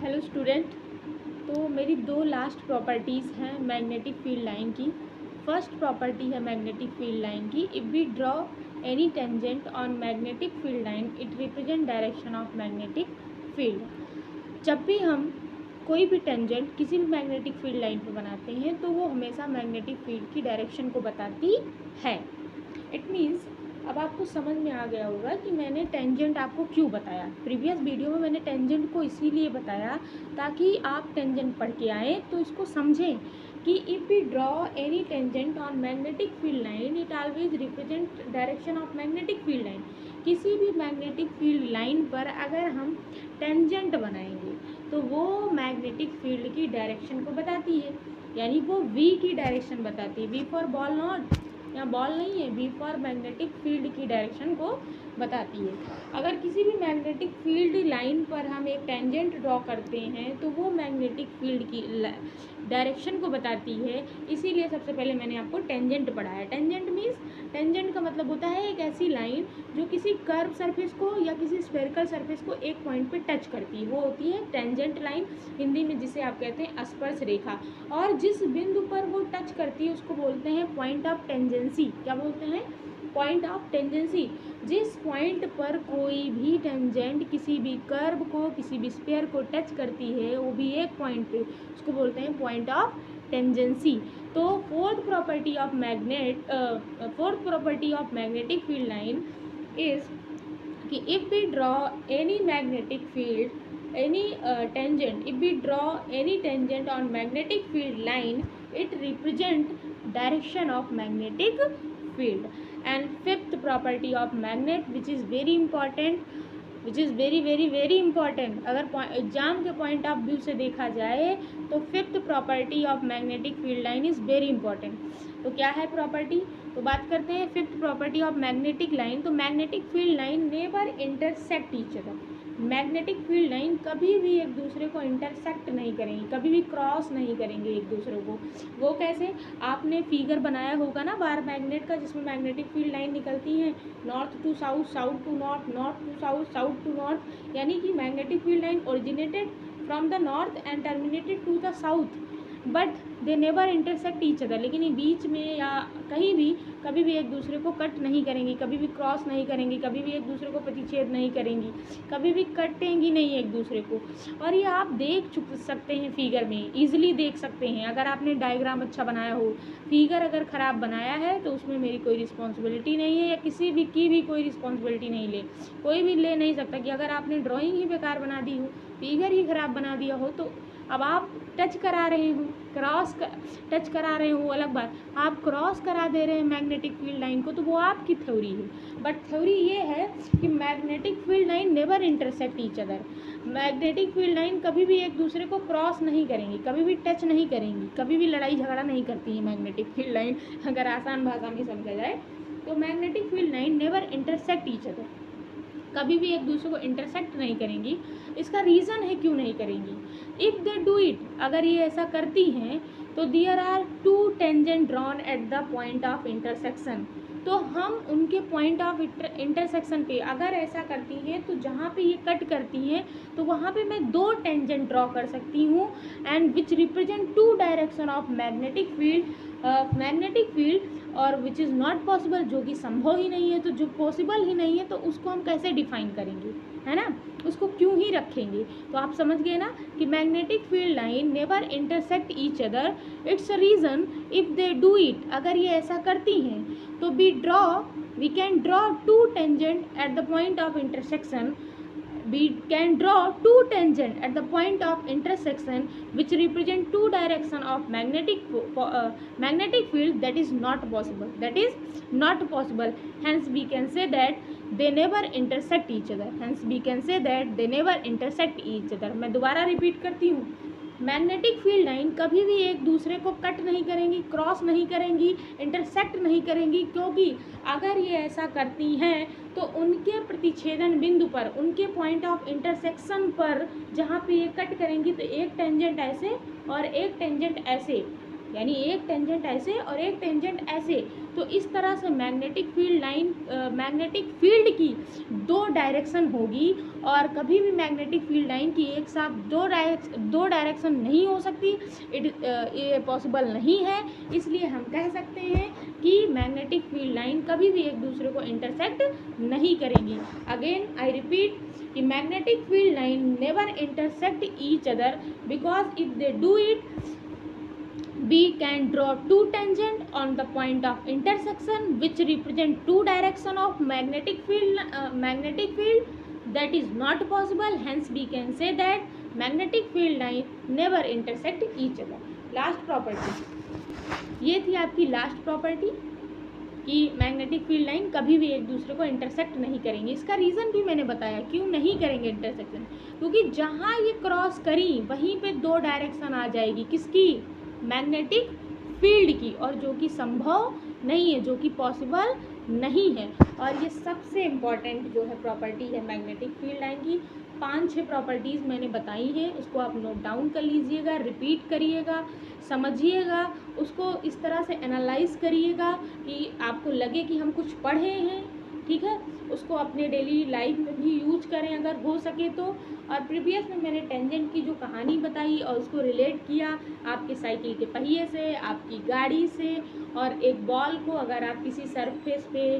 Hello student. तो मेरी दो लास्ट प्रॉपर्टीज़ हैं मैग्नेटिक फील्ड लाइन की। फर्स्ट प्रॉपर्टी है मैग्नेटिक फील्ड लाइन की, if we draw any tangent on magnetic field line it represent direction of magnetic field. जब भी हम कोई भी टेंजेंट किसी भी मैग्नेटिक फील्ड लाइन पर बनाते हैं तो वो हमेशा मैग्नेटिक फील्ड की डायरेक्शन को बताती है। इट मीन्स अब आपको समझ में आ गया होगा कि मैंने टेंजेंट आपको क्यों बताया। प्रीवियस वीडियो में मैंने टेंजेंट को इसीलिए बताया ताकि आप टेंजेंट पढ़ के आएँ तो इसको समझें कि if we draw any tangent on magnetic field line it always represent direction of magnetic field line. किसी भी मैग्नेटिक फील्ड लाइन पर अगर हम टेंजेंट बनाएंगे तो वो मैग्नेटिक फील्ड की डायरेक्शन को बताती है, यानी वो वी की डायरेक्शन बताती है। वी फॉर बॉल नॉट, यहाँ बॉल नहीं है, वी फॉर मैग्नेटिक फील्ड की डायरेक्शन को बताती है। अगर किसी भी मैग्नेटिक फील्ड लाइन पर हम एक टेंजेंट ड्रॉ करते हैं तो वो मैग्नेटिक फील्ड की डायरेक्शन को बताती है। इसीलिए सबसे पहले मैंने आपको टेंजेंट पढ़ाया। टेंजेंट मीन्स, टेंजेंट का मतलब होता है एक ऐसी लाइन जो किसी कर्व सरफेस को या किसी स्फेरिकल सरफेस को एक पॉइंट पे टच करती है, वो होती है टेंजेंट लाइन, हिंदी में जिसे आप कहते हैं स्पर्श रेखा। और जिस बिंदु पर वो टच करती है उसको बोलते हैं पॉइंट ऑफ टेंजेंसी। क्या बोलते हैं? Point of tangency. जिस पॉइंट पर कोई भी टेंजेंट किसी भी कर्व को, किसी भी स्फीयर को टच करती है, वो भी एक पॉइंट पे, उसको बोलते हैं पॉइंट ऑफ टेंजेंसी। तो fourth property of magnetic field line is कि if we draw any magnetic field if we draw any tangent on magnetic field line it represent direction of magnetic field. And fifth property of magnet which is very important, which is very very very important, अगर exam के point of view से देखा जाए तो fifth property of magnetic field line is very important. तो क्या है property? तो बात करते हैं fifth property of magnetic line. तो magnetic field line never intersect each other. Magnetic field line कभी भी एक दूसरे को इंटरसेक्ट नहीं करेंगी, कभी भी क्रॉस नहीं करेंगे एक दूसरे को। वो कैसे? आपने फिगर बनाया होगा ना बार मैग्नेट का, जिसमें मैग्नेटिक फील्ड लाइन निकलती हैं north to south, south to north, north to south, south to north, यानी कि magnetic field line originated from the north end terminated to the south, but they never intersect each other. लेकिन ये बीच में या कहीं भी कभी भी एक दूसरे को कट नहीं करेंगी, कभी भी क्रॉस नहीं करेंगी, कभी भी एक दूसरे को प्रतिच्छेद नहीं करेंगी, कभी भी कटेंगी नहीं एक दूसरे को। और ये आप देख सकते हैं फिगर में, ईजिली देख सकते हैं। अगर आपने डायग्राम अच्छा बनाया हो, फिगर अगर ख़राब बनाया है तो उसमें मेरी कोई रिस्पॉन्सिबिलिटी नहीं है, या किसी भी की भी कोई रिस्पॉन्सिबिलिटी नहीं कोई भी ले नहीं सकता कि अगर आपने ड्राइंग ही बेकार बना दी हो, फिगर ही ख़राब बना दिया हो, तो अब आप टच करा रहे हो, टच करा रहे हो अलग बात, आप क्रॉस करा दे रहे हैं मैग्नेटिक फील्ड लाइन को, तो वो आपकी थ्योरी है। बट थ्योरी ये है कि magnetic field line never intersect each other. Magnetic field line कभी भी एक दूसरे को क्रॉस नहीं करेंगी, कभी भी टच नहीं करेंगी, कभी भी लड़ाई झगड़ा नहीं करती है मैग्नेटिक फील्ड लाइन, अगर आसान भाषा में समझा जाए तो। Magnetic field line never intersect each other, कभी भी एक दूसरे को इंटरसेक्ट नहीं करेंगी। इसका रीज़न है क्यों नहीं करेंगी। इफ़ दे डू इट, अगर ये ऐसा करती हैं तो there are two tangent drawn at the point of intersection. तो हम उनके पॉइंट ऑफ इंटरसेक्शन पे अगर ऐसा करती हैं तो जहाँ पे ये कट करती हैं तो वहाँ पे मैं दो टेंजेंट ड्रॉ कर सकती हूँ, and which represent two direction of magnetic field और विच इज़ नॉट पॉसिबल, जो कि संभव ही नहीं है। तो जो पॉसिबल ही नहीं है तो उसको हम कैसे डिफाइन करेंगे, है ना, उसको क्यों ही रखेंगे। तो आप समझ गए ना कि magnetic field line never intersect each other, it's a reason if they do it, अगर ये ऐसा करती हैं तो we can draw two tangent at the point of intersection, we can draw two tangent at the point of intersection which represent two direction of magnetic field. That is not possible, hence we can say that they never intersect each other, मैं दोबारा repeat करती हूँ, magnetic field line कभी भी एक दूसरे को cut नहीं करेंगी, क्रॉस नहीं करेंगी, इंटरसेक्ट नहीं करेंगी, क्योंकि अगर ये ऐसा करती हैं तो उनके प्रतिच्छेदन बिंदु पर, उनके पॉइंट ऑफ इंटरसेक्शन पर जहाँ पे ये कट करेंगी तो एक टेंजेंट ऐसे और एक टेंजेंट ऐसे, यानी एक टेंजेंट ऐसे और एक टेंजेंट ऐसे। तो इस तरह से magnetic field line, magnetic field की दो डायरेक्शन होगी, और कभी भी मैग्नेटिक फील्ड लाइन की एक साथ दो डायरेक्शन नहीं हो सकती, ये पॉसिबल नहीं है। इसलिए हम कह सकते हैं कि मैग्नेटिक फील्ड लाइन कभी भी एक दूसरे को इंटरसेक्ट नहीं करेंगी। अगेन आई रिपीट कि magnetic field line never intersect each other, because if they do it we can draw two tangent on the point of intersection which represent two direction of magnetic field. That is not possible, hence we can say that magnetic field line never intersect each other. Last property, ये थी आपकी last property कि magnetic field line कभी भी एक दूसरे को intersect नहीं करेंगे। इसका रीज़न भी मैंने बताया क्यों नहीं करेंगे इंटरसेक्शन, क्योंकि जहाँ ये क्रॉस करी वहीं पे दो डायरेक्शन आ जाएगी, किसकी, मैग्नेटिक फील्ड की, और जो कि संभव नहीं है, जो कि पॉसिबल नहीं है। और ये सबसे इम्पॉर्टेंट जो है प्रॉपर्टी है मैग्नेटिक फील्ड लाइन की। 5-6 प्रॉपर्टीज़ मैंने बताई हैं, उसको आप नोट डाउन कर लीजिएगा, रिपीट करिएगा, समझिएगा, उसको इस तरह से एनालाइज करिएगा कि आपको लगे कि हम कुछ पढ़े हैं, ठीक है। उसको अपने डेली लाइफ में भी यूज करें अगर हो सके तो। और प्रीवियस में मैंने टेंजेंट की जो कहानी बताई और उसको रिलेट किया आपके साइकिल के पहिए से, आपकी गाड़ी से, और एक बॉल को अगर आप किसी सरफेस पे